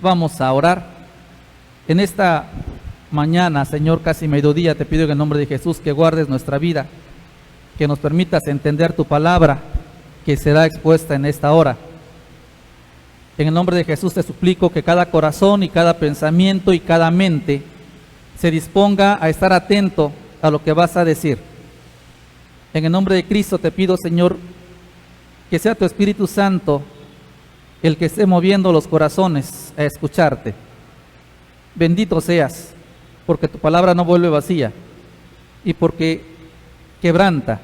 Vamos a orar. En esta mañana, Señor, casi mediodía, te pido en el nombre de Jesús que guardes nuestra vida, que nos permitas entender tu palabra que será expuesta en esta hora. En el nombre de Jesús te suplico que cada corazón y cada pensamiento y cada mente se disponga a estar atento a lo que vas a decir. En el nombre de Cristo te pido, Señor, que sea tu Espíritu Santo el que esté moviendo los corazones a escucharte. Bendito seas, porque tu palabra no vuelve vacía y porque quebranta,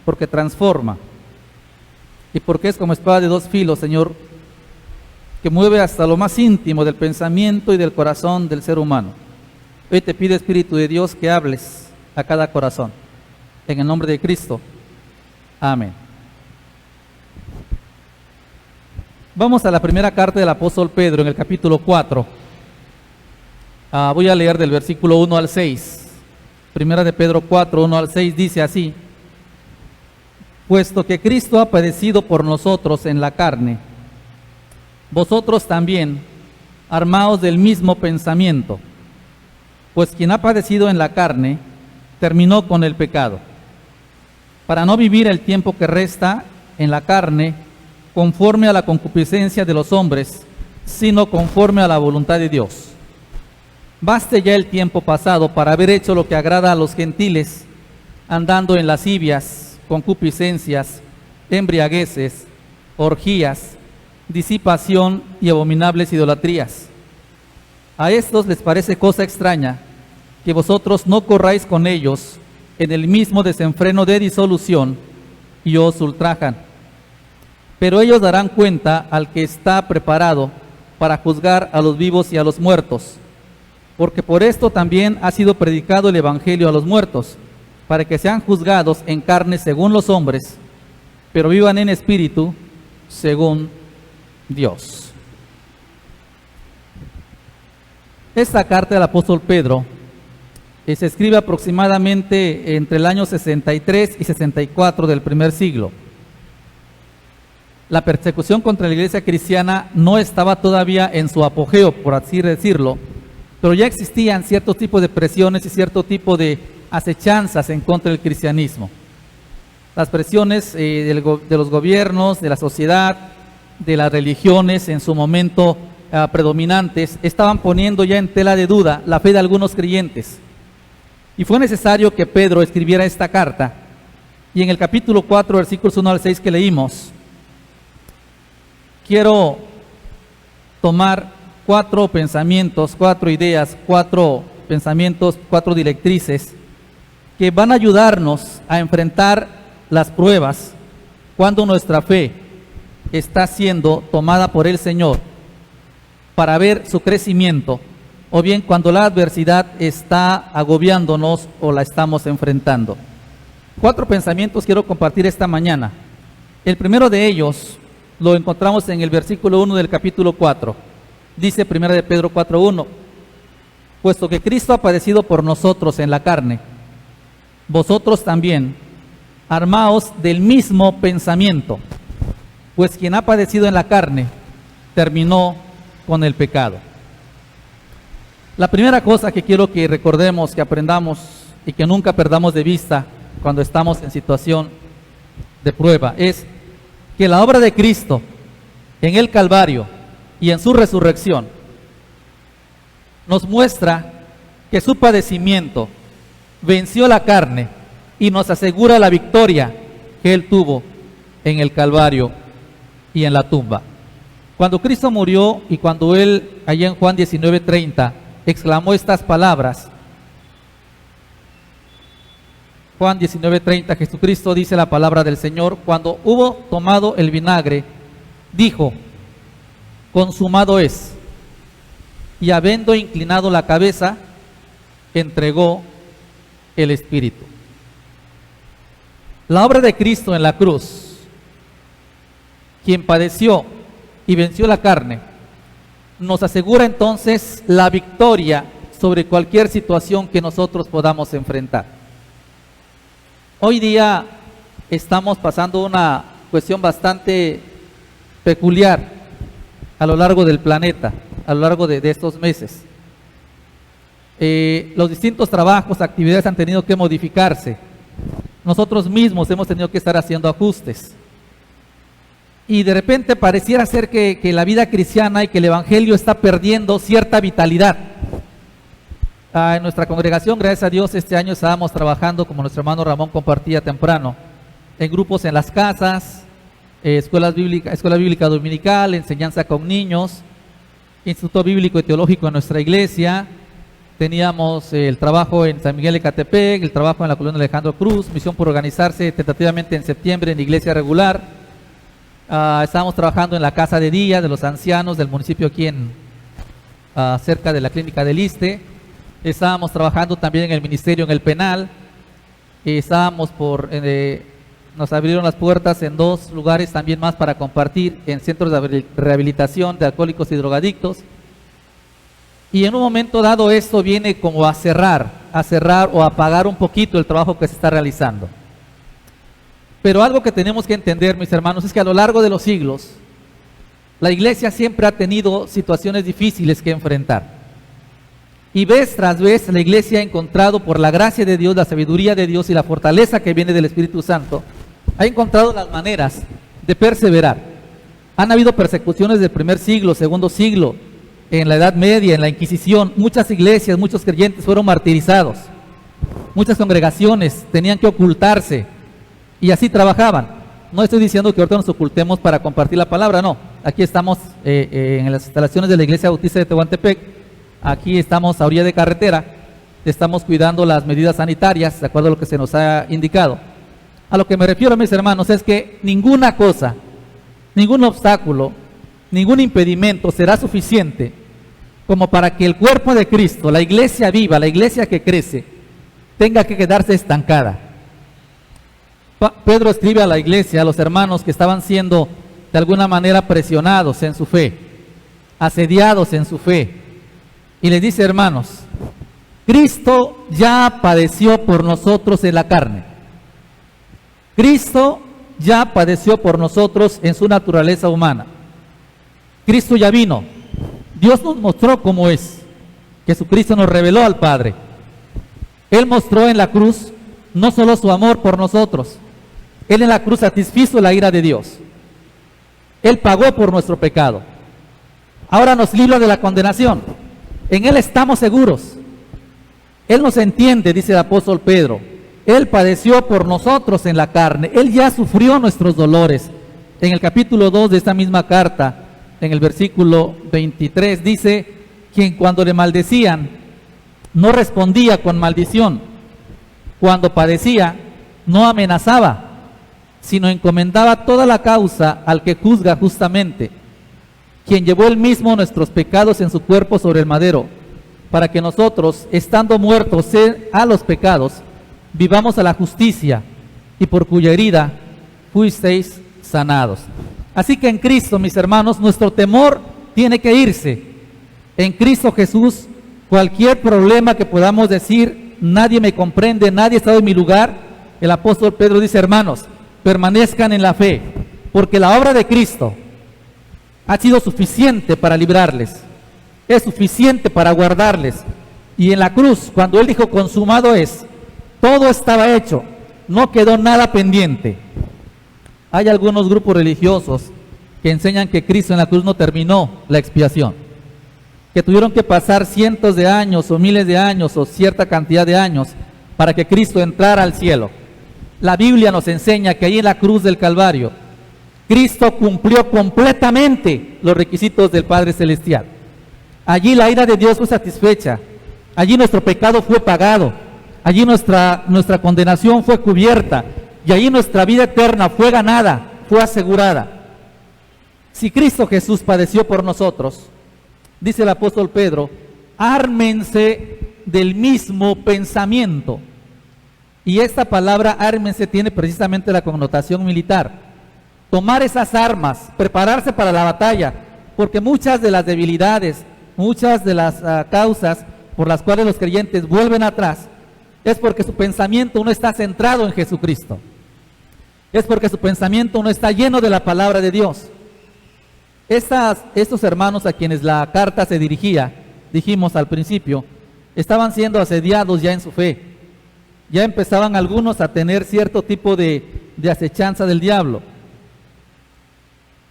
porque transforma y porque es como espada de dos filos, Señor, que mueve hasta lo más íntimo del pensamiento y del corazón del ser humano. Hoy te pido, Espíritu de Dios, que hables a cada corazón. En el nombre de Cristo. Amén. Vamos a la primera carta del apóstol Pedro en el capítulo 4. Voy a leer del versículo 1 al 6. Primera de Pedro 4, 1 al 6 dice así: puesto que Cristo ha padecido por nosotros en la carne, vosotros también armaos del mismo pensamiento, pues quien ha padecido en la carne terminó con el pecado, para no vivir el tiempo que resta en la carne conforme a la concupiscencia de los hombres, sino conforme a la voluntad de Dios. Baste ya el tiempo pasado para haber hecho lo que agrada a los gentiles, andando en lascivias, concupiscencias, embriagueces, orgías, disipación y abominables idolatrías. A estos les parece cosa extraña que vosotros no corráis con ellos en el mismo desenfreno de disolución y os ultrajan. Pero ellos darán cuenta al que está preparado para juzgar a los vivos y a los muertos, porque por esto también ha sido predicado el evangelio a los muertos, para que sean juzgados en carne según los hombres, pero vivan en espíritu según Dios. Esta carta del apóstol Pedro se escribe aproximadamente entre el año 63 y 64 del primer siglo. La persecución contra la iglesia cristiana no estaba todavía en su apogeo, por así decirlo, pero ya existían ciertos tipos de presiones y cierto tipo de acechanzas en contra del cristianismo. Las presiones de los gobiernos, de la sociedad, de las religiones en su momento predominantes, estaban poniendo ya en tela de duda la fe de algunos creyentes. Y fue necesario que Pedro escribiera esta carta. Y en el capítulo 4, versículos 1 al 6 que leímos, quiero tomar cuatro pensamientos, cuatro ideas, cuatro pensamientos, cuatro directrices que van a ayudarnos a enfrentar las pruebas cuando nuestra fe está siendo tomada por el Señor para ver su crecimiento, o bien cuando la adversidad está agobiándonos o la estamos enfrentando. Cuatro pensamientos quiero compartir esta mañana. El primero de ellos lo encontramos en el versículo 1 del capítulo 4. Dice 1 de Pedro 4:1: puesto que Cristo ha padecido por nosotros en la carne, vosotros también armaos del mismo pensamiento, pues quien ha padecido en la carne terminó con el pecado. La primera cosa que quiero que recordemos, que aprendamos y que nunca perdamos de vista cuando estamos en situación de prueba es que la obra de Cristo en el Calvario y en su resurrección nos muestra que su padecimiento venció la carne y nos asegura la victoria que Él tuvo en el Calvario y en la tumba. Cuando Cristo murió y cuando Él, allá en Juan 19:30, exclamó estas palabras, Juan 19:30, Jesucristo dice la palabra del Señor: cuando hubo tomado el vinagre, dijo: consumado es. Y habiendo inclinado la cabeza, entregó el Espíritu. La obra de Cristo en la cruz, quien padeció y venció la carne, nos asegura entonces la victoria sobre cualquier situación que nosotros podamos enfrentar. Hoy día estamos pasando una cuestión bastante peculiar a lo largo del planeta. a lo largo de estos meses. Los distintos trabajos, actividades han tenido que modificarse. Nosotros mismos hemos tenido que estar haciendo ajustes. Y de repente pareciera ser que la vida cristiana y que el evangelio está perdiendo cierta vitalidad. En nuestra congregación, gracias a Dios, este año estábamos trabajando, como nuestro hermano Ramón compartía temprano, en grupos en las casas, escuela bíblica dominical, enseñanza con niños, instituto bíblico y teológico en nuestra iglesia. Teníamos el trabajo en San Miguel de Ecatepec, el trabajo en la colonia Alejandro Cruz, misión por organizarse tentativamente en septiembre en iglesia regular. Estábamos trabajando en la casa de día de los ancianos del municipio aquí cerca de la clínica del Iste. Estábamos trabajando también en el ministerio en el penal. Nos abrieron las puertas en 2 lugares también más para compartir en centros de rehabilitación de alcohólicos y drogadictos. Y en un momento dado esto viene como a cerrar o a apagar un poquito el trabajo que se está realizando. Pero algo que tenemos que entender, mis hermanos, es que a lo largo de los siglos, la iglesia siempre ha tenido situaciones difíciles que enfrentar. Y vez tras vez la iglesia ha encontrado, por la gracia de Dios, la sabiduría de Dios y la fortaleza que viene del Espíritu Santo, ha encontrado las maneras de perseverar. Han habido persecuciones del primer siglo, segundo siglo, en la Edad Media, en la Inquisición. Muchas iglesias, muchos creyentes fueron martirizados. Muchas congregaciones tenían que ocultarse y así trabajaban. No estoy diciendo que ahorita nos ocultemos para compartir la palabra, no. Aquí estamos en las instalaciones de la Iglesia Bautista de Tehuantepec. Aquí estamos a orilla de carretera. Estamos cuidando las medidas sanitarias de acuerdo a lo que se nos ha indicado. A lo que me refiero, mis hermanos, es que ninguna cosa, ningún obstáculo, ningún impedimento será suficiente como para que el cuerpo de Cristo, la iglesia viva, la iglesia que crece, tenga que quedarse estancada. Pedro escribe a la iglesia, a los hermanos que estaban siendo de alguna manera presionados en su fe, asediados en su fe, y les dice: hermanos, Cristo ya padeció por nosotros en la carne. Cristo ya padeció por nosotros en su naturaleza humana. Cristo ya vino. Dios nos mostró cómo es. Jesucristo nos reveló al Padre. Él mostró en la cruz no solo su amor por nosotros, Él en la cruz satisfizo la ira de Dios. Él pagó por nuestro pecado. Ahora nos libra de la condenación. En Él estamos seguros. Él nos entiende, dice el apóstol Pedro. Él padeció por nosotros en la carne. Él ya sufrió nuestros dolores. En el capítulo 2 de esta misma carta, en el versículo 23, dice: quien cuando le maldecían no respondía con maldición, cuando padecía no amenazaba, sino encomendaba toda la causa al que juzga justamente, quien llevó él mismo nuestros pecados en su cuerpo sobre el madero, para que nosotros, estando muertos a los pecados, vivamos a la justicia, y por cuya herida fuisteis sanados. Así que en Cristo, mis hermanos, nuestro temor tiene que irse. En Cristo Jesús, cualquier problema que podamos decir, nadie me comprende, nadie está en mi lugar, el apóstol Pedro dice: hermanos, permanezcan en la fe, porque la obra de Cristo ha sido suficiente para librarles, es suficiente para guardarles. Y en la cruz, cuando Él dijo consumado es, todo estaba hecho, no quedó nada pendiente. Hay algunos grupos religiosos que enseñan que Cristo en la cruz no terminó la expiación, que tuvieron que pasar cientos de años o miles de años o cierta cantidad de años para que Cristo entrara al cielo. La Biblia nos enseña que ahí en la cruz del Calvario, Cristo cumplió completamente los requisitos del Padre Celestial. Allí la ira de Dios fue satisfecha, allí nuestro pecado fue pagado, allí nuestra condenación fue cubierta, y allí nuestra vida eterna fue ganada, fue asegurada. Si Cristo Jesús padeció por nosotros, dice el apóstol Pedro, ármense del mismo pensamiento. Y esta palabra ármense tiene precisamente la connotación militar. Tomar esas armas, prepararse para la batalla, porque muchas de las debilidades, muchas de las causas por las cuales los creyentes vuelven atrás, es porque su pensamiento no está centrado en Jesucristo. Es porque su pensamiento no está lleno de la palabra de Dios. Estos hermanos a quienes la carta se dirigía, dijimos al principio, estaban siendo asediados ya en su fe. Ya empezaban algunos a tener cierto tipo de acechanza del diablo.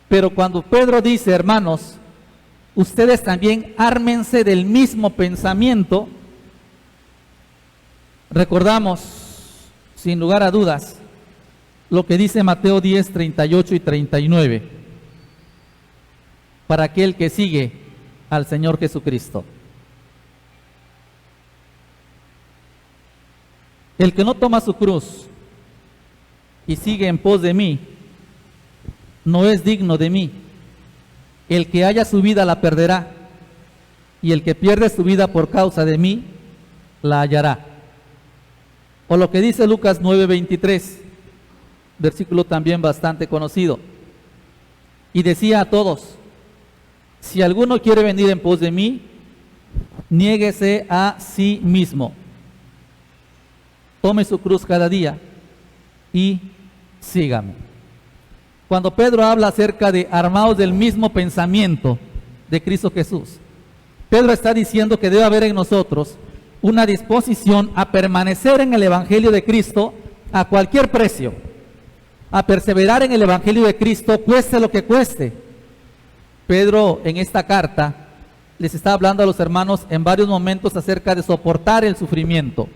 Pero cuando Pedro dice, hermanos, ustedes también ármense del mismo pensamiento, recordamos, sin lugar a dudas, lo que dice Mateo 10, 38 y 39, para aquel que sigue al Señor Jesucristo. El que no toma su cruz y sigue en pos de mí, no es digno de mí. El que haya su vida la perderá, y el que pierde su vida por causa de mí, la hallará. O lo que dice Lucas 9:23, versículo también bastante conocido. Y decía a todos, si alguno quiere venir en pos de mí, niéguese a sí mismo. Tome su cruz cada día y sígame. Cuando Pedro habla acerca de armados del mismo pensamiento de Cristo Jesús, Pedro está diciendo que debe haber en nosotros una disposición a permanecer en el Evangelio de Cristo a cualquier precio, a perseverar en el Evangelio de Cristo, cueste lo que cueste. Pedro en esta carta les está hablando a los hermanos en varios momentos acerca de soportar el sufrimiento.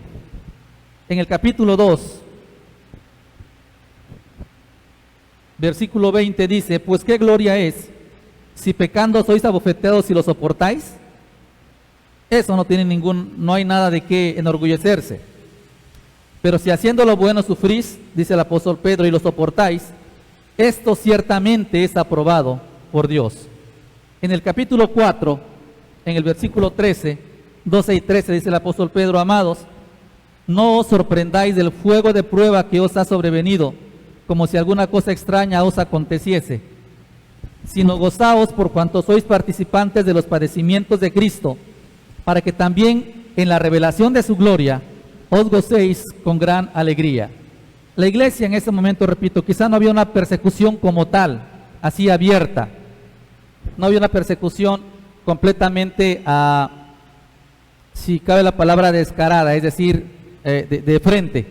En el capítulo 2, versículo 20 dice, pues qué gloria es si pecando sois abofeteados y lo soportáis. Eso no hay nada de qué enorgullecerse. Pero si haciendo lo bueno sufrís, dice el apóstol Pedro, y lo soportáis, esto ciertamente es aprobado por Dios. En el capítulo 4, en el versículo 13, 12 y 13, dice el apóstol Pedro, amados, no os sorprendáis del fuego de prueba que os ha sobrevenido, como si alguna cosa extraña os aconteciese, sino gozaos por cuanto sois participantes de los padecimientos de Cristo, para que también en la revelación de su gloria os gocéis con gran alegría. La iglesia en ese momento, repito, quizá no había una persecución como tal, así abierta, no había una persecución completamente, si cabe la palabra, descarada, es decir, de frente,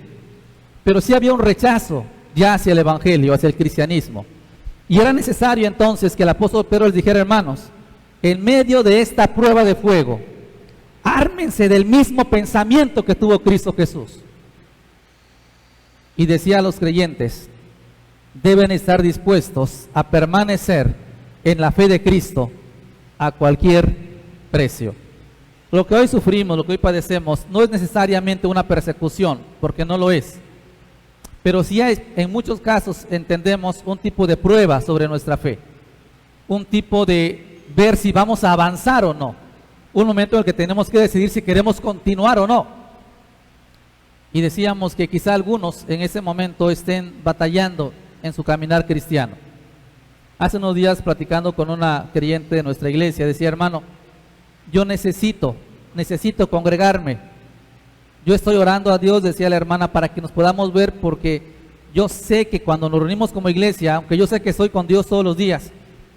pero sí había un rechazo ya hacia el evangelio, hacia el cristianismo, y era necesario entonces que el apóstol Pedro les dijera, hermanos, en medio de esta prueba de fuego, ármense del mismo pensamiento que tuvo Cristo Jesús. Y decía a los creyentes, deben estar dispuestos a permanecer en la fe de Cristo a cualquier precio. Lo que hoy sufrimos, lo que hoy padecemos, no es necesariamente una persecución, porque no lo es. Pero sí hay, en muchos casos entendemos un tipo de prueba sobre nuestra fe, un tipo de ver si vamos a avanzar o no, un momento en el que tenemos que decidir si queremos continuar o no. Y decíamos que quizá algunos en ese momento estén batallando en su caminar cristiano. Hace unos días, platicando con una creyente de nuestra iglesia, decía, hermano, yo necesito congregarme. Yo estoy orando a Dios, decía la hermana, para que nos podamos ver, porque yo sé que cuando nos reunimos como iglesia, aunque yo sé que estoy con Dios todos los días,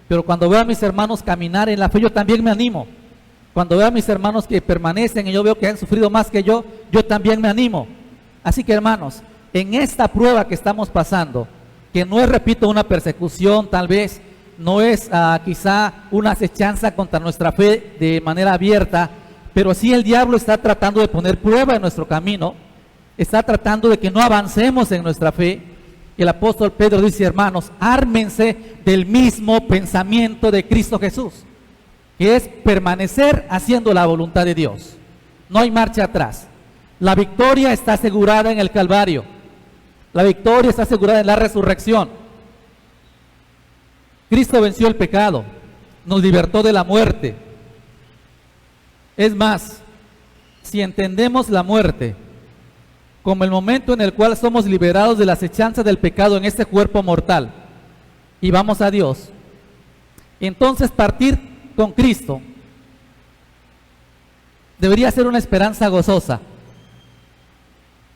pero cuando veo a mis hermanos caminar en la fe, yo también me animo. Cuando veo a mis hermanos que permanecen y yo veo que han sufrido más que yo también me animo. Así que, hermanos, en esta prueba que estamos pasando, que no es, repito, una persecución, tal vez no es quizá una acechanza contra nuestra fe de manera abierta, pero sí el diablo está tratando de poner prueba en nuestro camino, está tratando de que no avancemos en nuestra fe. Y el apóstol Pedro dice, hermanos, ármense del mismo pensamiento de Cristo Jesús, que es permanecer haciendo la voluntad de Dios. No hay marcha atrás. La victoria está asegurada en el Calvario. La victoria está asegurada en la resurrección. Cristo venció el pecado, nos libertó de la muerte. Es más, si entendemos la muerte como el momento en el cual somos liberados de la acechanza del pecado en este cuerpo mortal y vamos a Dios, entonces partir con Cristo debería ser una esperanza gozosa.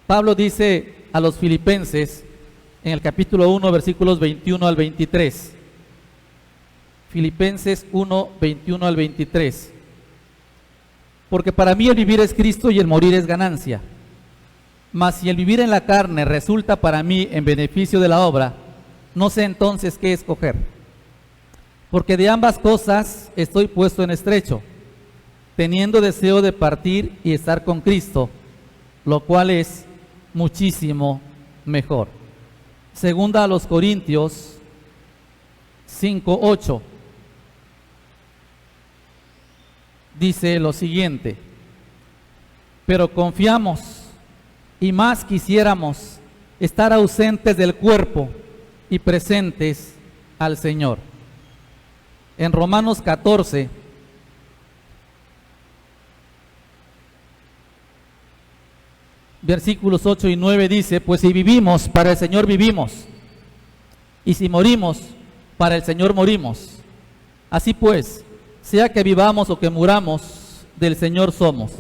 Pablo dice a los filipenses en el capítulo 1, versículos 21 al 23, Filipenses 1, 21 al 23. Porque para mí el vivir es Cristo y el morir es ganancia. Mas si el vivir en la carne resulta para mí en beneficio de la obra, no sé entonces qué escoger. Porque de ambas cosas estoy puesto en estrecho, teniendo deseo de partir y estar con Cristo, lo cual es muchísimo mejor. Segunda a los Corintios 5:8 dice lo siguiente: pero confiamos y más quisiéramos estar ausentes del cuerpo y presentes al Señor. En Romanos 14, versículos 8 y 9 dice: pues si vivimos, para el Señor vivimos, y si morimos, para el Señor morimos. Así pues, sea que vivamos o que muramos, del Señor somos.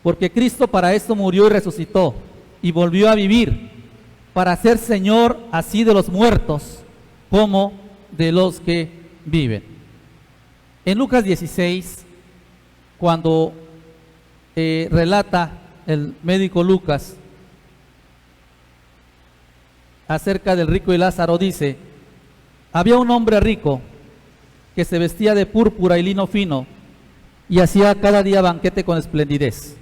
Porque Cristo para esto murió y resucitó, y volvió a vivir, para ser Señor así de los muertos, como de los que viven. En Lucas 16, cuando relata el médico Lucas acerca del rico y Lázaro, dice: había un hombre rico que se vestía de púrpura y lino fino y hacía cada día banquete con esplendidez.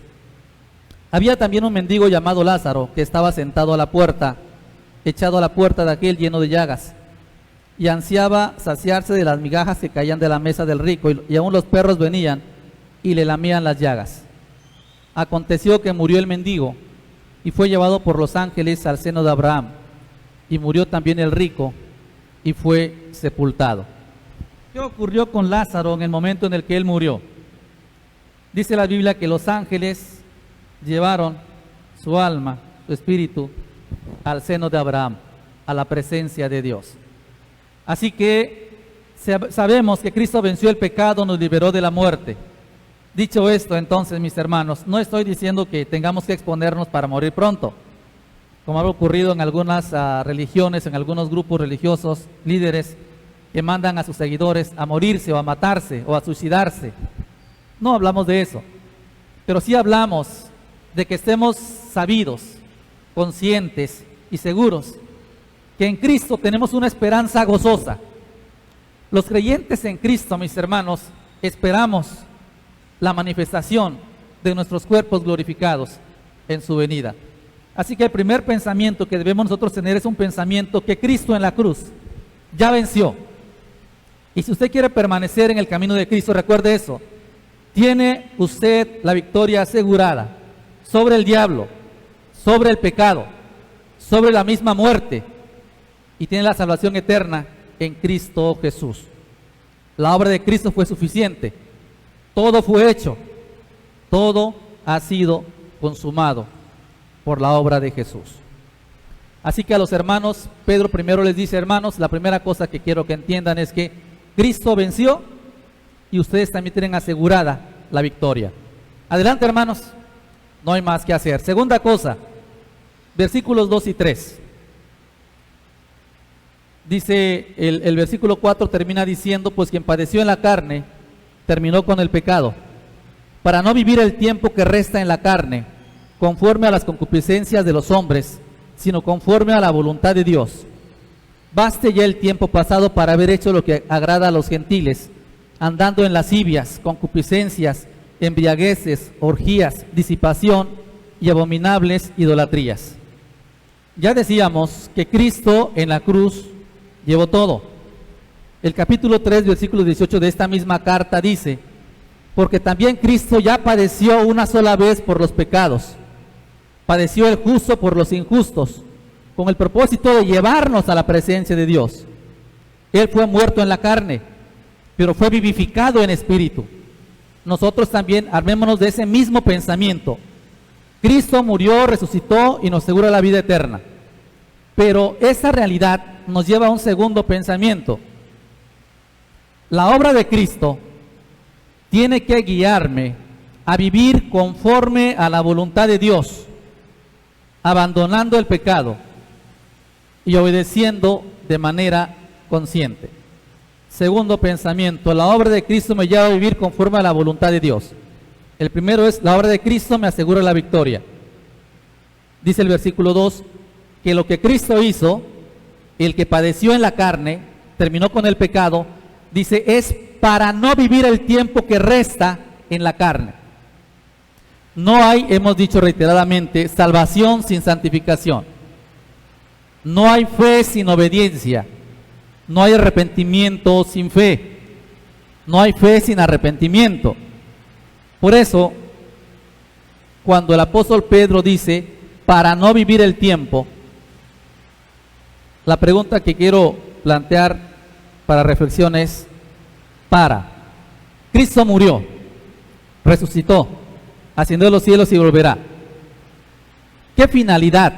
Había también un mendigo llamado Lázaro que estaba sentado a la puerta, echado a la puerta de aquel lleno de llagas, y ansiaba saciarse de las migajas que caían de la mesa del rico, y aún los perros venían y le lamían las llagas. Aconteció que murió el mendigo y fue llevado por los ángeles al seno de Abraham, y murió también el rico y fue sepultado. ¿Qué ocurrió con Lázaro en el momento en el que él murió? Dice la Biblia que los ángeles llevaron su alma, su espíritu, al seno de Abraham, a la presencia de Dios. Así que sabemos que Cristo venció el pecado, nos liberó de la muerte. Dicho esto, entonces, mis hermanos, no estoy diciendo que tengamos que exponernos para morir pronto, como ha ocurrido en algunas religiones, en algunos grupos religiosos, líderes que mandan a sus seguidores a morirse o a matarse o a suicidarse. No hablamos de eso, pero sí hablamos de que estemos sabidos, conscientes y seguros que en Cristo tenemos una esperanza gozosa. Los creyentes en Cristo, mis hermanos, esperamos la manifestación de nuestros cuerpos glorificados en su venida. Así que el primer pensamiento que debemos nosotros tener es un pensamiento que Cristo en la cruz ya venció. Y si usted quiere permanecer en el camino de Cristo, recuerde eso: tiene usted la victoria asegurada sobre el diablo, sobre el pecado, sobre la misma muerte, y tiene la salvación eterna en Cristo Jesús. La obra de Cristo fue suficiente, todo fue hecho, todo ha sido consumado por la obra de Jesús. Así que a los hermanos, Pedro primero les dice: hermanos, la primera cosa que quiero que entiendan es que Cristo venció y ustedes también tienen asegurada la victoria. Adelante, hermanos, no hay más que hacer. Segunda cosa, versículos 2 y 3. Dice el versículo 4, termina diciendo: pues quien padeció en la carne terminó con el pecado, para no vivir el tiempo que resta en la carne conforme a las concupiscencias de los hombres, sino conforme a la voluntad de Dios. Baste ya el tiempo pasado para haber hecho lo que agrada a los gentiles, andando en lascivias, concupiscencias, embriagueces, orgías, disipación y abominables idolatrías. Ya decíamos que Cristo en la cruz llevó todo. El capítulo 3, versículo 18 de esta misma carta dice: porque también Cristo ya padeció una sola vez por los pecados, padeció el justo por los injustos, con el propósito de llevarnos a la presencia de Dios. Él fue muerto en la carne, pero fue vivificado en espíritu. Nosotros también armémonos de ese mismo pensamiento. Cristo murió, resucitó y nos asegura la vida eterna. Pero esa realidad nos lleva a un segundo pensamiento. La obra de Cristo tiene que guiarme a vivir conforme a la voluntad de Dios, abandonando el pecado y obedeciendo de manera consciente. Segundo pensamiento, la obra de Cristo me lleva a vivir conforme a la voluntad de Dios. El primero es, la obra de Cristo me asegura la victoria. Dice el versículo 2, que lo que Cristo hizo, el que padeció en la carne, terminó con el pecado, dice, es para no vivir el tiempo que resta en la carne. No hay, hemos dicho reiteradamente, salvación sin santificación. No hay fe sin obediencia. No hay arrepentimiento sin fe. No hay fe sin arrepentimiento. Por eso, cuando el apóstol Pedro dice, para no vivir el tiempo, la pregunta que quiero plantear para reflexión es, Cristo murió, resucitó, ascendió a los cielos y volverá. ¿Qué finalidad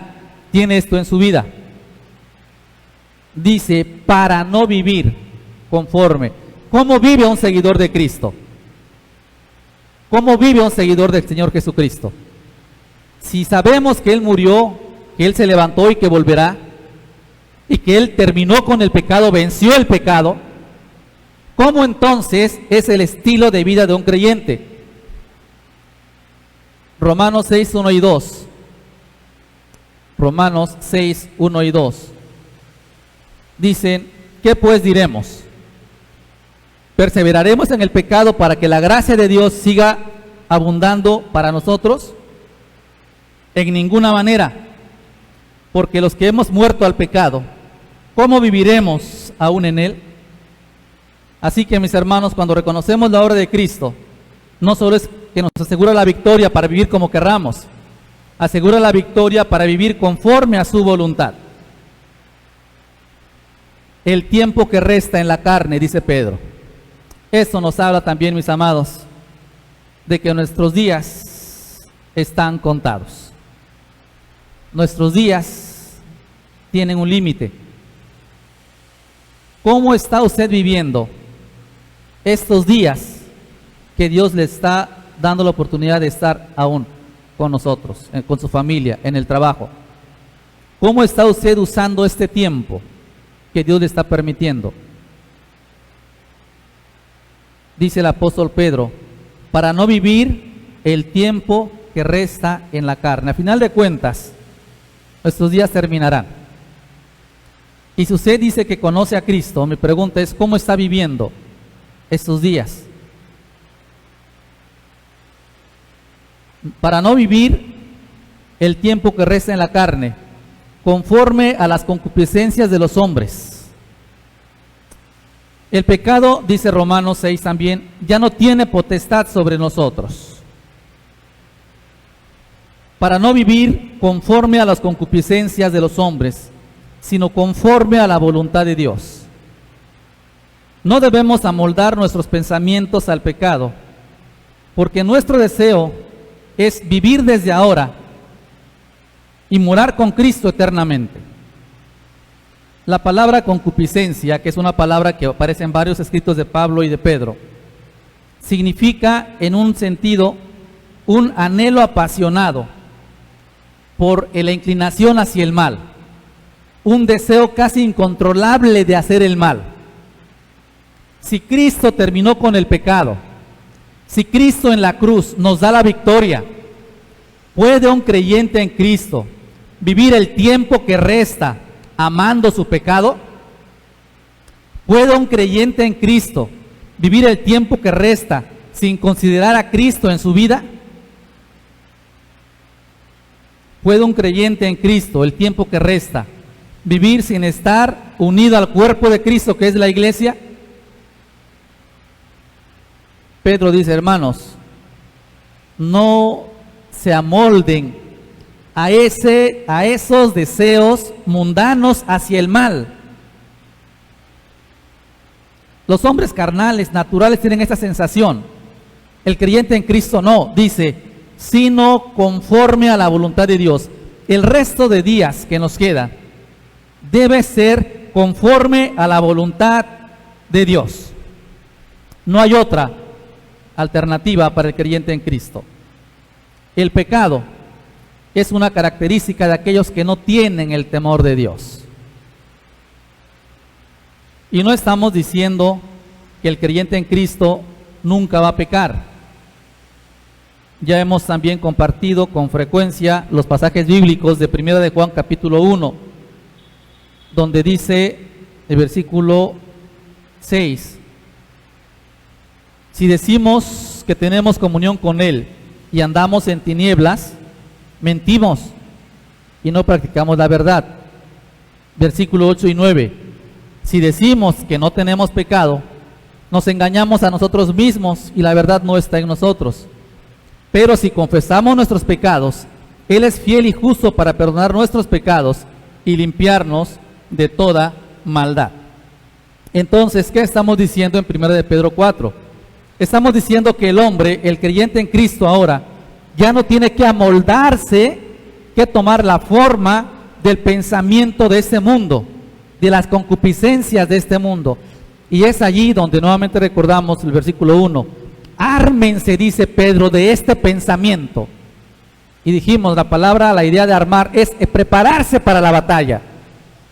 tiene esto en su vida? Dice, para no vivir conforme. ¿Cómo vive un seguidor de Cristo? ¿Cómo vive un seguidor del Señor Jesucristo? Si sabemos que Él murió, que Él se levantó y que volverá, y que Él terminó con el pecado, venció el pecado, ¿cómo entonces es el estilo de vida de un creyente? Romanos 6, 1 y 2. Romanos 6, 1 y 2. Dicen, ¿qué pues diremos? ¿Perseveraremos en el pecado para que la gracia de Dios siga abundando para nosotros? En ninguna manera, porque los que hemos muerto al pecado, ¿cómo viviremos aún en él? Así que, mis hermanos, cuando reconocemos la obra de Cristo, no solo es que nos asegura la victoria para vivir como querramos, asegura la victoria para vivir conforme a su voluntad. El tiempo que resta en la carne, dice Pedro. Esto nos habla también, mis amados, de que nuestros días están contados. Nuestros días tienen un límite. ¿Cómo está usted viviendo estos días que Dios le está dando la oportunidad de estar aún con nosotros, con su familia, en el trabajo? ¿Cómo está usted usando este tiempo que Dios le está permitiendo? Dice el apóstol Pedro, para no vivir el tiempo que resta en la carne. A final de cuentas, estos días terminarán. Y si usted dice que conoce a Cristo, mi pregunta es, ¿cómo está viviendo estos días? Para no vivir el tiempo que resta en la carne, conforme a las concupiscencias de los hombres. El pecado, dice Romanos 6 también, ya no tiene potestad sobre nosotros. Para no vivir conforme a las concupiscencias de los hombres, sino conforme a la voluntad de Dios. No debemos amoldar nuestros pensamientos al pecado, porque nuestro deseo es vivir desde ahora y morar con Cristo eternamente. La palabra concupiscencia, que es una palabra que aparece en varios escritos de Pablo y de Pedro, significa en un sentido un anhelo apasionado por la inclinación hacia el mal, un deseo casi incontrolable de hacer el mal. Si Cristo terminó con el pecado, si Cristo en la cruz nos da la victoria, ¿puede un creyente en Cristo vivir el tiempo que resta amando su pecado? ¿Puede un creyente en Cristo vivir el tiempo que resta sin considerar a Cristo en su vida? ¿Puede un creyente en Cristo el tiempo que resta vivir sin estar unido al cuerpo de Cristo, que es la iglesia? Pedro dice, hermanos, no se amolden a esos deseos mundanos hacia el mal. Los hombres carnales, naturales, tienen esa sensación. El creyente en Cristo no, dice, sino conforme a la voluntad de Dios. El resto de días que nos queda debe ser conforme a la voluntad de Dios. No hay otra alternativa para el creyente en Cristo. El pecado es una característica de aquellos que no tienen el temor de Dios. Y no estamos diciendo que el creyente en Cristo nunca va a pecar. Ya hemos también compartido con frecuencia los pasajes bíblicos de 1 de Juan capítulo 1, donde dice el versículo 6: si decimos que tenemos comunión con Él y andamos en tinieblas, mentimos y no practicamos la verdad. Versículo 8 y 9: si decimos que no tenemos pecado, nos engañamos a nosotros mismos y la verdad no está en nosotros. Pero si confesamos nuestros pecados, Él es fiel y justo para perdonar nuestros pecados y limpiarnos de toda maldad. Entonces, ¿qué estamos diciendo en 1 de Pedro 4? Estamos diciendo que el hombre, el creyente en Cristo ahora, ya no tiene que amoldarse, que tomar la forma del pensamiento de este mundo, de las concupiscencias de este mundo. Y es allí donde nuevamente recordamos el versículo 1. Ármense, dice Pedro, de este pensamiento. Y dijimos, la idea de armar es prepararse para la batalla.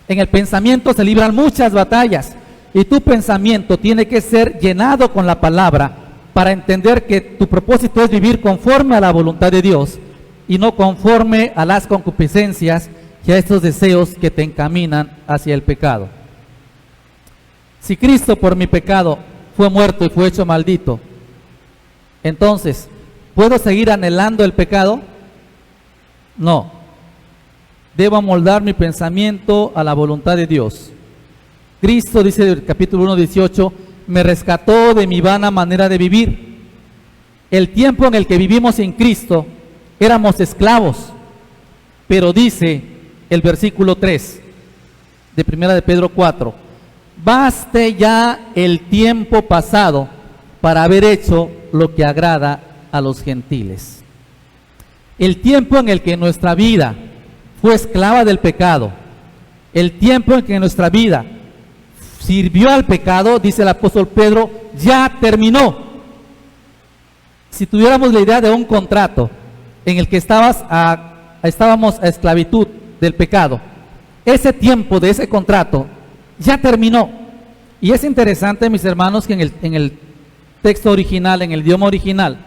En el pensamiento se libran muchas batallas y tu pensamiento tiene que ser llenado con la palabra para entender que tu propósito es vivir conforme a la voluntad de Dios y no conforme a las concupiscencias y a estos deseos que te encaminan hacia el pecado. Si Cristo por mi pecado fue muerto y fue hecho maldito, entonces, ¿puedo seguir anhelando el pecado? No. Debo amoldar mi pensamiento a la voluntad de Dios. Cristo, dice el capítulo 1, 18, me rescató de mi vana manera de vivir. El tiempo en el que vivimos en Cristo, éramos esclavos. Pero dice el versículo 3 de 1 de Pedro 4, baste ya el tiempo pasado para haber hecho lo que agrada a los gentiles. El tiempo en el que nuestra vida fue esclava del pecado, el tiempo en que nuestra vida sirvió al pecado, dice el apóstol Pedro, ya terminó. Si tuviéramos la idea de un contrato en el que estábamos a esclavitud del pecado, ese tiempo de ese contrato ya terminó. Y es interesante, mis hermanos, que en el texto original, en el idioma original,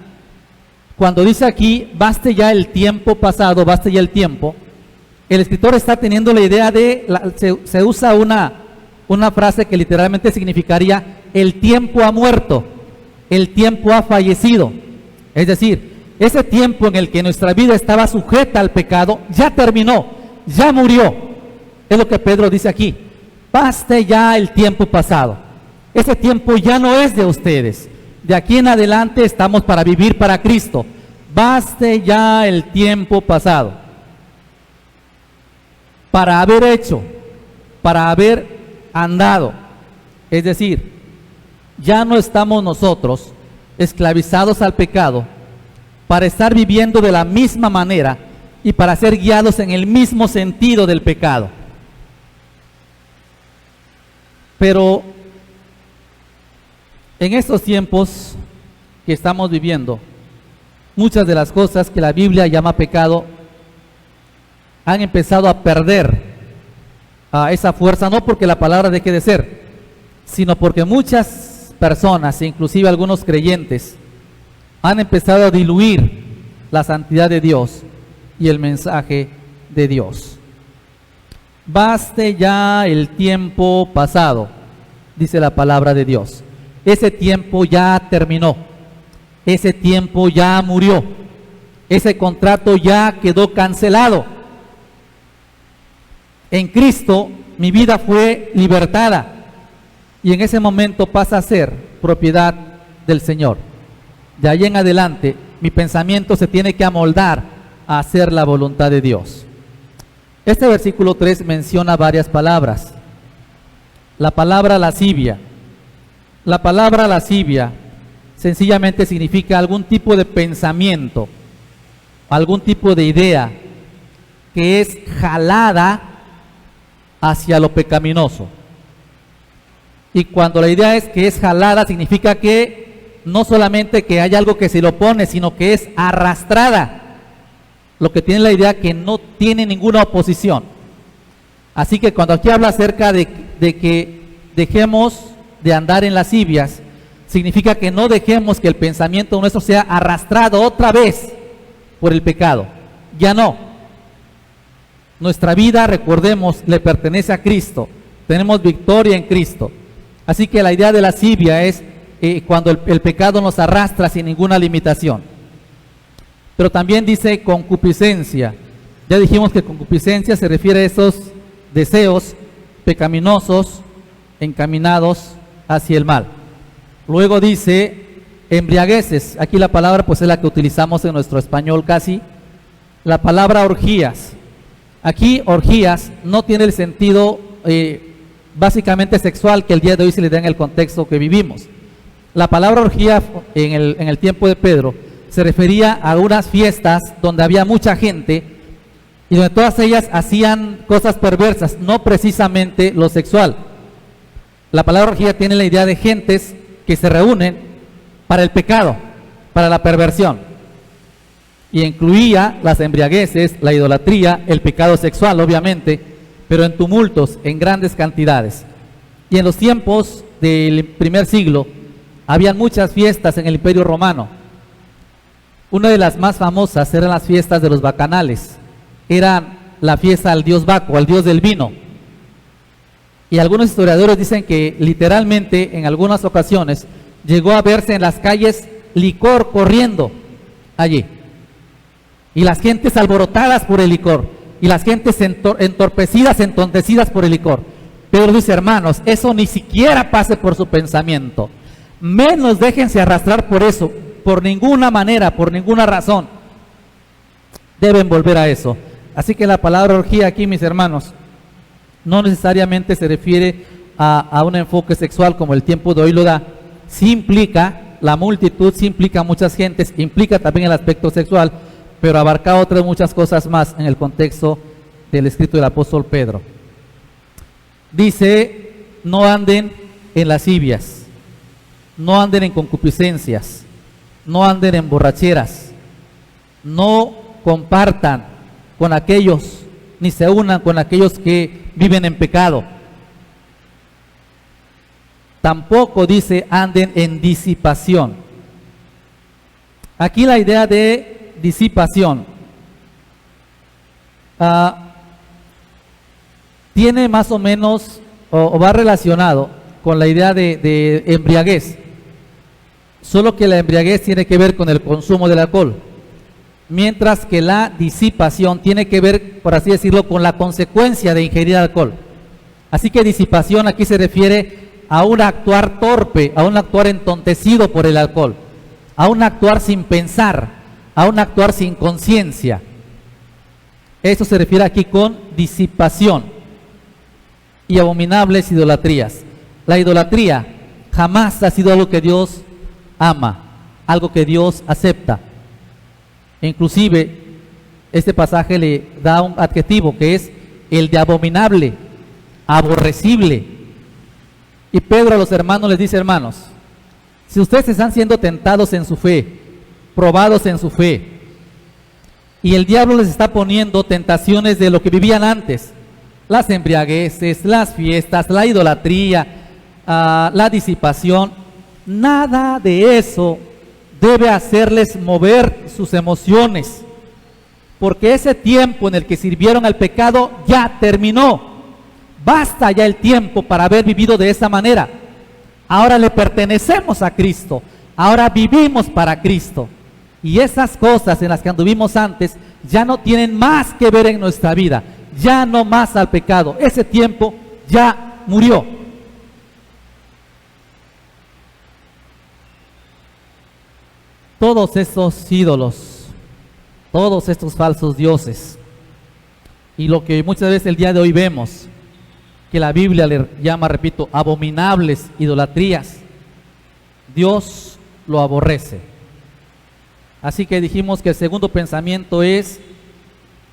cuando dice aquí, baste ya el tiempo pasado, baste ya el tiempo, el escritor está teniendo la idea de, se usa una frase que literalmente significaría, el tiempo ha muerto, el tiempo ha fallecido. Es decir, ese tiempo en el que nuestra vida estaba sujeta al pecado, ya terminó, ya murió. Es lo que Pedro dice aquí, baste ya el tiempo pasado. Ese tiempo ya no es de ustedes. De aquí en adelante estamos para vivir para Cristo. Baste ya el tiempo pasado. Para haber hecho, para haber andado. Es decir, ya no estamos nosotros esclavizados al pecado para estar viviendo de la misma manera y para ser guiados en el mismo sentido del pecado. Pero en estos tiempos que estamos viviendo, muchas de las cosas que la Biblia llama pecado han empezado a perder esa fuerza, no porque la palabra deje de ser, sino porque muchas personas, inclusive algunos creyentes, han empezado a diluir la santidad de Dios y el mensaje de Dios. Baste ya el tiempo pasado, dice la palabra de Dios. Ese tiempo ya terminó, ese tiempo ya murió, ese contrato ya quedó cancelado. En Cristo mi vida fue libertada y en ese momento pasa a ser propiedad del Señor. De ahí en adelante mi pensamiento se tiene que amoldar a hacer la voluntad de Dios. Este versículo 3 menciona varias palabras. La palabra lascivia. La palabra lascivia sencillamente significa algún tipo de pensamiento, algún tipo de idea que es jalada hacia lo pecaminoso. Y cuando la idea es que es jalada, significa que no solamente que hay algo que se lo opone, sino que es arrastrada. Lo que tiene la idea que no tiene ninguna oposición. Así que cuando aquí habla acerca de que dejemos de andar en lascivias, significa que no dejemos que el pensamiento nuestro sea arrastrado otra vez por el pecado. Ya no. Nuestra vida, recordemos, le pertenece a Cristo. Tenemos victoria en Cristo. Así que la idea de lascivia es cuando el pecado nos arrastra sin ninguna limitación. Pero también dice concupiscencia. Ya dijimos que concupiscencia se refiere a esos deseos pecaminosos encaminados hacia el mal. Luego dice embriagueces. Aquí la palabra pues es la que utilizamos en nuestro español casi. La palabra orgías. Aquí orgías no tiene el sentido básicamente sexual que el día de hoy se le da en el contexto que vivimos. La palabra orgía en el tiempo de Pedro se refería a unas fiestas donde había mucha gente y donde todas ellas hacían cosas perversas, no precisamente lo sexual. La palabra orgía tiene la idea de gentes que se reúnen para el pecado, para la perversión, y incluía las embriagueces, la idolatría, el pecado sexual obviamente, pero en tumultos, en grandes cantidades. Y en los tiempos del primer siglo habían muchas fiestas en el Imperio Romano. Una de las más famosas eran las fiestas de los bacanales. Eran la fiesta al dios Baco, al dios del vino. Y algunos historiadores dicen que literalmente en algunas ocasiones llegó a verse en las calles licor corriendo allí. Y las gentes alborotadas por el licor. Y las gentes entorpecidas, entontecidas por el licor. Pedro dice, hermanos, eso ni siquiera pase por su pensamiento. Menos déjense arrastrar por eso. Por ninguna manera, por ninguna razón deben volver a eso. Así que la palabra orgía aquí, mis hermanos, no necesariamente se refiere a un enfoque sexual como el tiempo de hoy lo da. Sí implica la multitud, sí implica muchas gentes, implica también el aspecto sexual, pero abarca otras muchas cosas más en el contexto del escrito del apóstol Pedro. Dice, no anden en lascivias, no anden en concupiscencias, no anden en borracheras, no compartan con aquellos, ni se unan con aquellos que viven en pecado. Tampoco dice anden en disipación. Aquí la idea de disipación tiene más o menos, o va relacionado con la idea de embriaguez. Solo que la embriaguez tiene que ver con el consumo del alcohol, mientras que la disipación tiene que ver, por así decirlo, con la consecuencia de ingerir alcohol. Así que disipación aquí se refiere a un actuar torpe, a un actuar entontecido por el alcohol, a un actuar sin pensar, a un actuar sin conciencia. Eso se refiere aquí con disipación. Y abominables idolatrías. La idolatría jamás ha sido algo que Dios ama, algo que Dios acepta. Inclusive este pasaje le da un adjetivo que es el de abominable, aborrecible. Y Pedro a los hermanos les dice, hermanos, si ustedes están siendo tentados en su fe, probados en su fe, y el diablo les está poniendo tentaciones de lo que vivían antes, las embriagueces, las fiestas, la idolatría, la disipación, nada de eso debe hacerles mover sus emociones, porque ese tiempo en el que sirvieron al pecado ya terminó. Basta ya el tiempo para haber vivido de esa manera. Ahora le pertenecemos a Cristo, ahora vivimos para Cristo, y esas cosas en las que anduvimos antes ya no tienen más que ver en nuestra vida, ya no más al pecado. Ese tiempo ya murió. Todos esos ídolos, todos estos falsos dioses, y lo que muchas veces el día de hoy vemos, que la Biblia le llama, repito, abominables idolatrías, Dios lo aborrece. Así que dijimos que el segundo pensamiento es: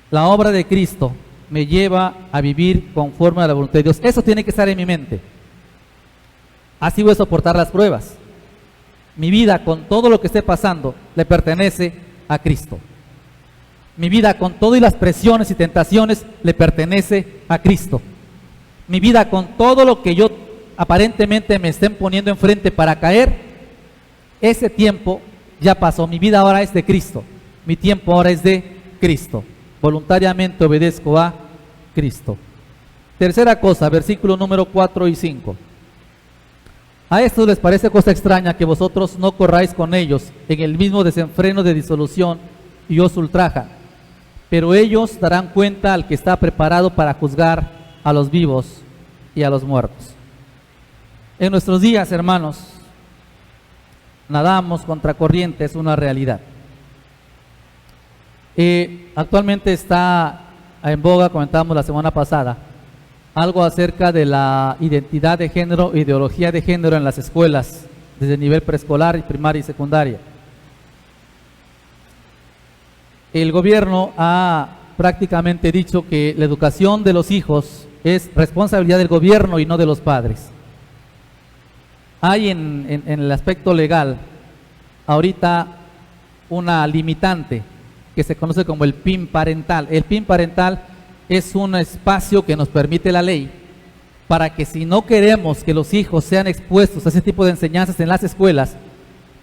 la obra de Cristo me lleva a vivir conforme a la voluntad de Dios. Eso tiene que estar en mi mente. Así voy a soportar las pruebas. Mi vida, con todo lo que esté pasando, le pertenece a Cristo. Mi vida, con todas las presiones y tentaciones, le pertenece a Cristo. Mi vida, con todo lo que yo aparentemente me estén poniendo enfrente para caer, ese tiempo ya pasó. Mi vida ahora es de Cristo. Mi tiempo ahora es de Cristo. Voluntariamente obedezco a Cristo. Tercera cosa, versículo número 4 y 5. A estos les parece cosa extraña que vosotros no corráis con ellos en el mismo desenfreno de disolución y os ultrajan. Pero ellos darán cuenta al que está preparado para juzgar a los vivos y a los muertos. En nuestros días, hermanos, nadamos contra corriente, es una realidad. Actualmente está en boga, comentábamos la semana pasada, algo acerca de la identidad de género, ideología de género en las escuelas, desde el nivel preescolar, primaria y secundaria. El gobierno ha prácticamente dicho que la educación de los hijos es responsabilidad del gobierno y no de los padres. Hay en el aspecto legal ahorita una limitante que se conoce como el PIN parental. El PIN parental es un espacio que nos permite la ley para que, si no queremos que los hijos sean expuestos a ese tipo de enseñanzas en las escuelas,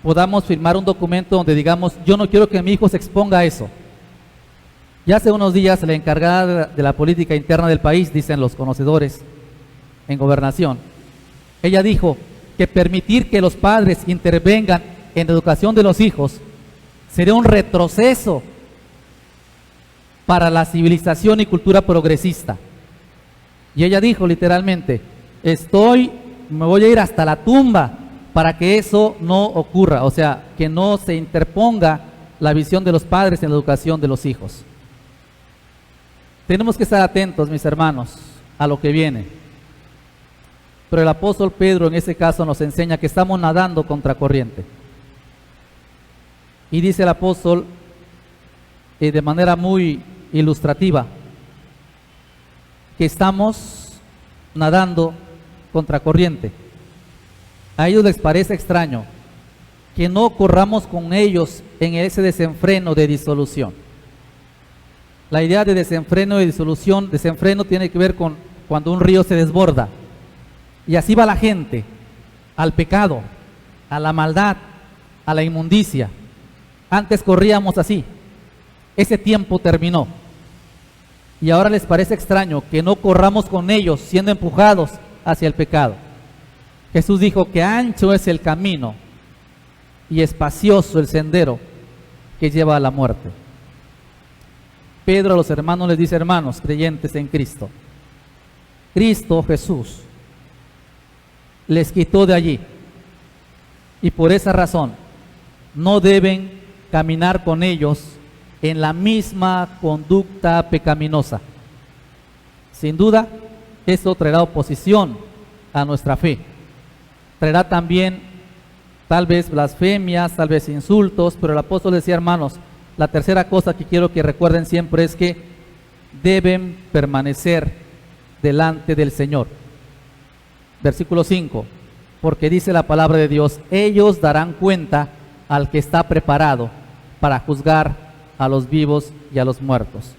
podamos firmar un documento donde digamos, yo no quiero que mi hijo se exponga a eso. Ya hace unos días la encargada de la política interna del país, dicen los conocedores en gobernación, ella dijo que permitir que los padres intervengan en la educación de los hijos sería un retroceso para la civilización y cultura progresista. Y ella dijo literalmente, me voy a ir hasta la tumba para que eso no ocurra, o sea, que no se interponga la visión de los padres en la educación de los hijos. Tenemos que estar atentos, mis hermanos, a lo que viene. Pero el apóstol Pedro en ese caso nos enseña que estamos nadando contra corriente. Y dice el apóstol de manera muy ilustrativa que estamos nadando contra corriente. A ellos les parece extraño que no corramos con ellos en ese desenfreno de disolución. La idea de desenfreno y disolución, desenfreno tiene que ver con cuando un río se desborda. Y así va la gente, al pecado, a la maldad, a la inmundicia. Antes corríamos así. Ese tiempo terminó. Y ahora les parece extraño que no corramos con ellos siendo empujados hacia el pecado. Jesús dijo que ancho es el camino y espacioso el sendero que lleva a la muerte. Pedro a los hermanos les dice, hermanos creyentes en Cristo, Cristo Jesús les quitó de allí, y por esa razón no deben caminar con ellos en la misma conducta pecaminosa. Sin duda, eso traerá oposición a nuestra fe. Traerá también tal vez blasfemias, tal vez insultos, pero el apóstol decía, hermanos, la tercera cosa que quiero que recuerden siempre es que deben permanecer delante del Señor. Versículo 5, porque dice la palabra de Dios, ellos darán cuenta al que está preparado para juzgar a los vivos y a los muertos.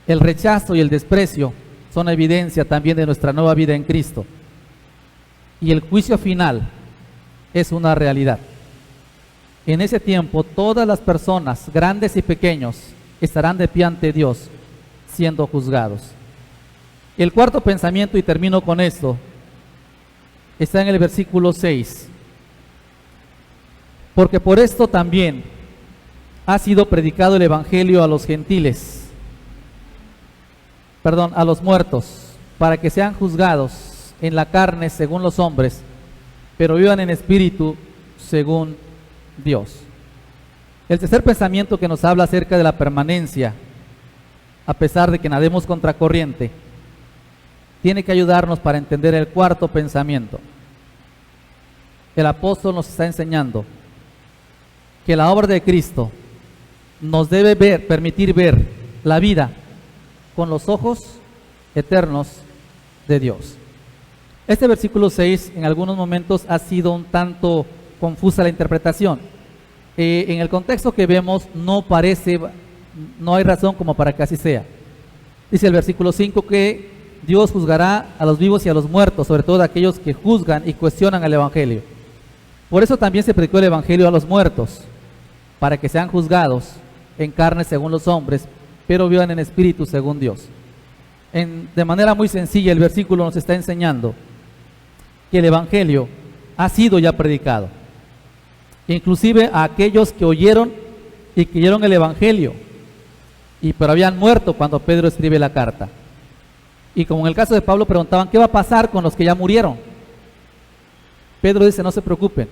El rechazo y el desprecio son evidencia también de nuestra nueva vida en Cristo. Y el juicio final es una realidad. En ese tiempo todas las personas, grandes y pequeños, estarán de pie ante Dios siendo juzgados. El cuarto pensamiento, y termino con esto, está en el versículo 6. Porque por esto también ha sido predicado el evangelio a los gentiles, a los muertos, para que sean juzgados en la carne según los hombres, pero vivan en espíritu según Dios. El tercer pensamiento que nos habla acerca de la permanencia, a pesar de que nademos contra corriente, tiene que ayudarnos para entender el cuarto pensamiento. El apóstol nos está enseñando que la obra de Cristo nos debe permitir ver la vida con los ojos eternos de Dios. Este versículo 6 en algunos momentos ha sido un tanto confusa la interpretación. En el contexto que vemos no hay razón como para que así sea. Dice el versículo 5 que Dios juzgará a los vivos y a los muertos, sobre todo a aquellos que juzgan y cuestionan el Evangelio. Por eso también se predicó el Evangelio a los muertos, para que sean juzgados en carne según los hombres, pero vivan en espíritu según Dios. De manera muy sencilla, el versículo nos está enseñando que el Evangelio ha sido ya predicado, inclusive a aquellos que oyeron y creyeron el Evangelio, pero habían muerto cuando Pedro escribe la carta. Y como en el caso de Pablo preguntaban, ¿qué va a pasar con los que ya murieron? Pedro dice, no se preocupen,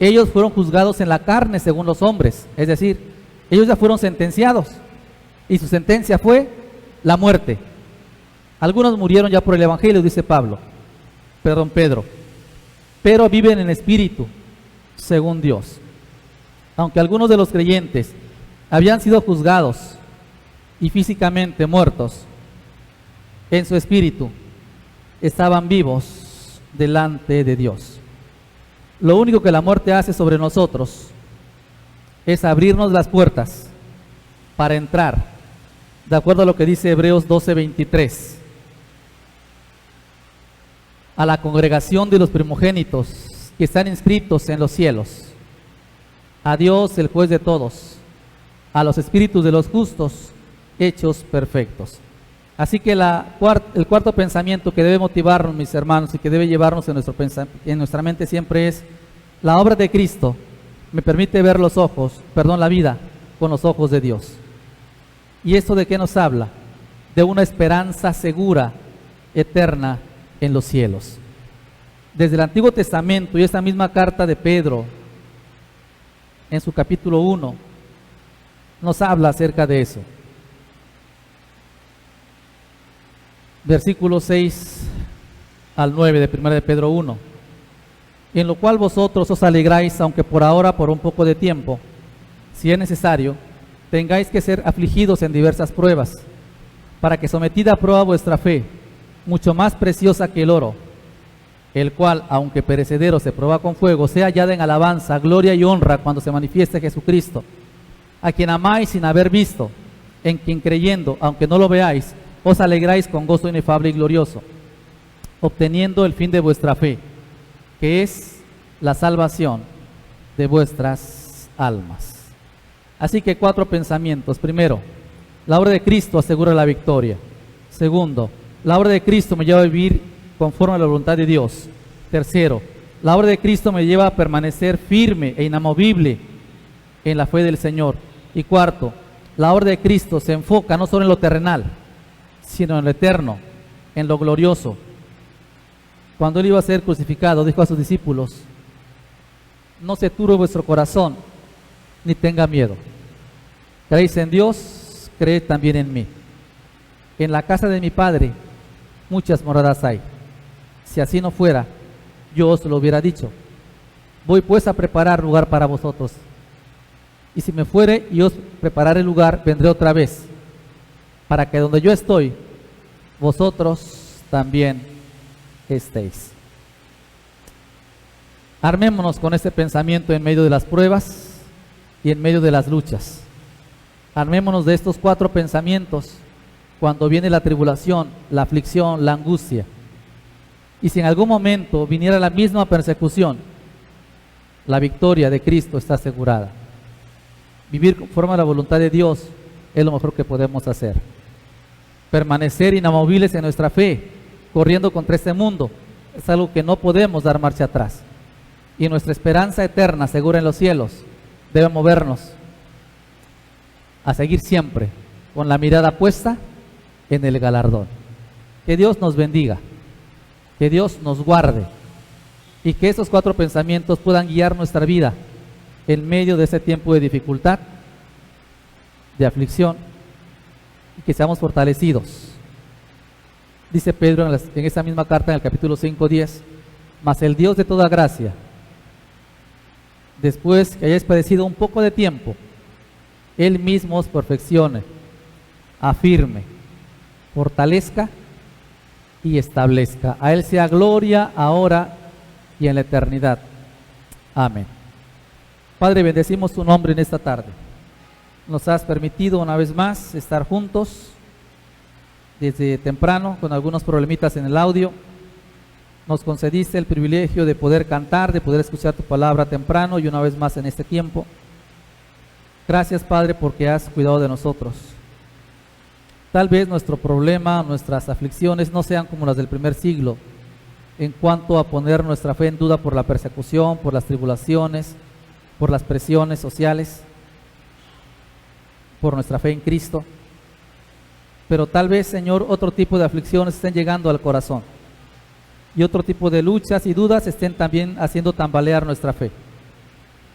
ellos fueron juzgados en la carne según los hombres, es decir, ellos ya fueron sentenciados y su sentencia fue la muerte. Algunos murieron ya por el Evangelio, dice Pedro, pero viven en espíritu según Dios. Aunque algunos de los creyentes habían sido juzgados y físicamente muertos, en su espíritu estaban vivos delante de Dios. Lo único que la muerte hace sobre nosotros es abrirnos las puertas para entrar, de acuerdo a lo que dice Hebreos 12:23, a la congregación de los primogénitos que están inscritos en los cielos, a Dios el juez de todos, a los espíritus de los justos hechos perfectos. Así que el cuarto pensamiento que debe motivarnos, mis hermanos, y que debe llevarnos en nuestra mente siempre es: la obra de Cristo me permite ver la vida con los ojos de Dios. ¿Y esto de qué nos habla? De una esperanza segura, eterna en los cielos. Desde el Antiguo Testamento y esta misma carta de Pedro, en su capítulo 1, nos habla acerca de eso. Versículos 6 al 9 de 1 de Pedro 1, en lo cual vosotros os alegráis, aunque por ahora, por un poco de tiempo, si es necesario, tengáis que ser afligidos en diversas pruebas, para que sometida a prueba vuestra fe, mucho más preciosa que el oro, el cual, aunque perecedero, se prueba con fuego, sea hallada en alabanza, gloria y honra cuando se manifieste Jesucristo, a quien amáis sin haber visto, en quien creyendo, aunque no lo veáis, os alegráis con gozo inefable y glorioso, obteniendo el fin de vuestra fe, que es la salvación de vuestras almas. Así que 4 pensamientos. Primero, la obra de Cristo asegura la victoria. Segundo, la obra de Cristo me lleva a vivir conforme a la voluntad de Dios. Tercero, la obra de Cristo me lleva a permanecer firme e inamovible en la fe del Señor. Y cuarto, la obra de Cristo se enfoca no solo en lo terrenal, sino en lo eterno, en lo glorioso. Cuando Él iba a ser crucificado, dijo a sus discípulos: no se turbe vuestro corazón, ni tenga miedo. Creéis en Dios, creed también en mí. En la casa de mi Padre muchas moradas hay. Si así no fuera, yo os lo hubiera dicho. Voy pues a preparar lugar para vosotros. Y si me fuere y os prepararé lugar, vendré otra vez, para que donde yo estoy, vosotros también estéis. Armémonos con este pensamiento en medio de las pruebas y en medio de las luchas. Armémonos de estos 4 pensamientos cuando viene la tribulación, la aflicción, la angustia. Y si en algún momento viniera la misma persecución, la victoria de Cristo está asegurada. Vivir conforme a la voluntad de Dios es lo mejor que podemos hacer. Permanecer inamovibles en nuestra fe, corriendo contra este mundo, es algo que no podemos dar marcha atrás. Y nuestra esperanza eterna, segura en los cielos, debe movernos a seguir siempre con la mirada puesta en el galardón. Que Dios nos bendiga, que Dios nos guarde, y que estos 4 pensamientos puedan guiar nuestra vida en medio de ese tiempo de dificultad, de aflicción, y que seamos fortalecidos. Dice Pedro en esa misma carta, en el capítulo 5:10, mas el Dios de toda gracia, después que hayáis padecido un poco de tiempo, Él mismo os perfeccione, afirme, fortalezca y establezca. A Él sea gloria ahora y en la eternidad. Amén. Padre, bendecimos tu nombre en esta tarde. Nos has permitido una vez más estar juntos desde temprano con algunos problemitas en el audio. Nos concediste el privilegio de poder cantar, de poder escuchar tu palabra temprano y una vez más en este tiempo. Gracias, Padre, porque has cuidado de nosotros. Tal vez nuestro problema, nuestras aflicciones no sean como las del primer siglo, en cuanto a poner nuestra fe en duda por la persecución, por las tribulaciones, por las presiones sociales, por nuestra fe en Cristo. Pero tal vez, Señor, otro tipo de aflicciones estén llegando al corazón y otro tipo de luchas y dudas estén también haciendo tambalear nuestra fe.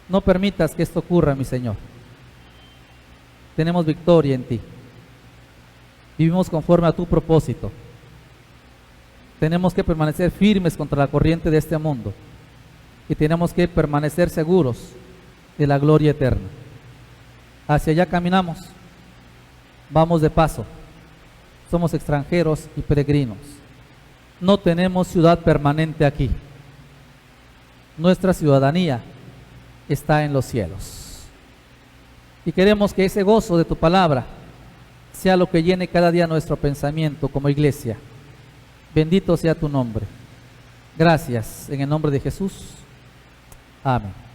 No permitas que esto ocurra, mi Señor. Tenemos victoria en ti. Vivimos conforme a tu propósito. Tenemos que permanecer firmes contra la corriente de este mundo y tenemos que permanecer seguros de la gloria eterna. Hacia allá caminamos. Vamos de paso. Somos extranjeros y peregrinos. No tenemos ciudad permanente aquí. Nuestra ciudadanía está en los cielos. Y queremos que ese gozo de tu palabra sea lo que llene cada día nuestro pensamiento como iglesia. Bendito sea tu nombre. Gracias en el nombre de Jesús. Amén.